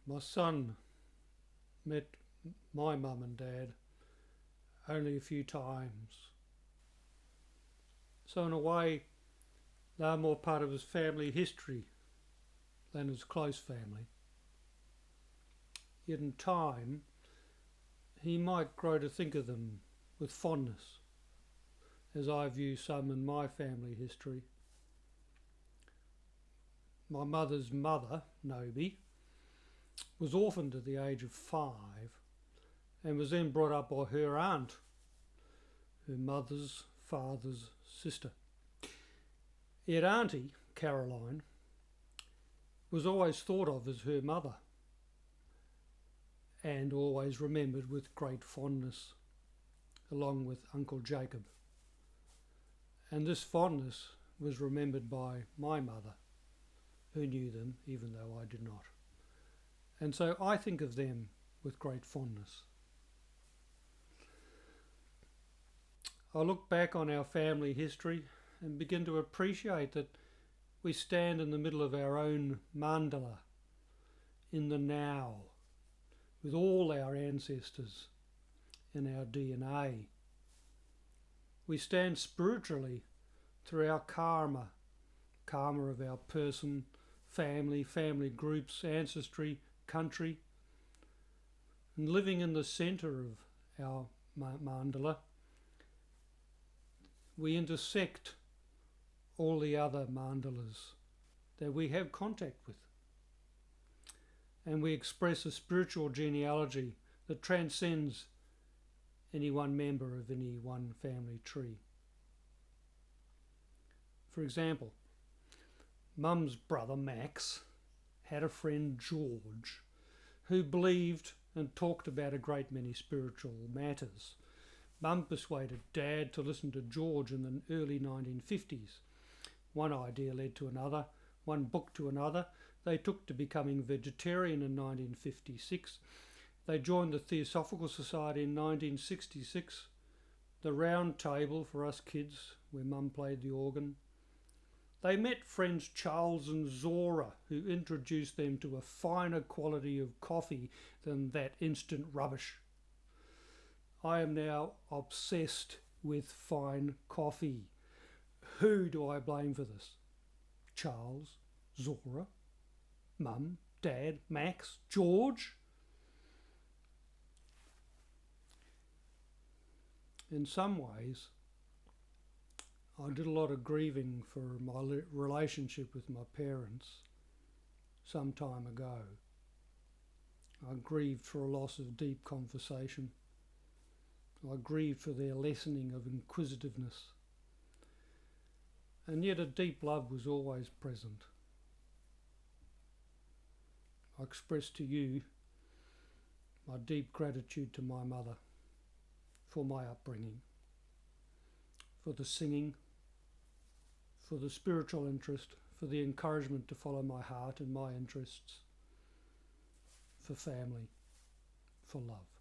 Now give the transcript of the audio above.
My son met my mum and dad only a few times. So in a way, they're more part of his family history than his close family. Yet in time, he might grow to think of them with fondness, as I view some in my family history. My mother's mother, Nobi, was orphaned at the age of 5 and was then brought up by her aunt, her mother's father's sister. Yet Auntie, Caroline, was always thought of as her mother and always remembered with great fondness, along with Uncle Jacob. And this fondness was remembered by my mother, who knew them even though I did not. And so I think of them with great fondness. I look back on our family history and begin to appreciate that we stand in the middle of our own mandala, in the now, with all our ancestors in our DNA. We stand spiritually through our karma of our person, family groups, ancestry, country, and living in the centre of our mandala, we intersect all the other mandalas that we have contact with. And we express a spiritual genealogy that transcends any one member of any one family tree. For example, Mum's brother Max had a friend George who believed and talked about a great many spiritual matters. Mum persuaded Dad to listen to George in the early 1950s. One idea led to another, one book to another. They took to becoming vegetarian in 1956. They joined the Theosophical Society in 1966, the Round Table for us kids, where Mum played the organ. They met friends Charles and Zora, who introduced them to a finer quality of coffee than that instant rubbish. I am now obsessed with fine coffee. Who do I blame for this? Charles, Zora, Mum, Dad, Max, George? In some ways, I did a lot of grieving for my relationship with my parents some time ago. I grieved for a loss of deep conversation. I grieved for their lessening of inquisitiveness. And yet a deep love was always present. I express to you my deep gratitude to my mother for my upbringing, for the singing, for the spiritual interest, for the encouragement to follow my heart and my interests, for family, for love.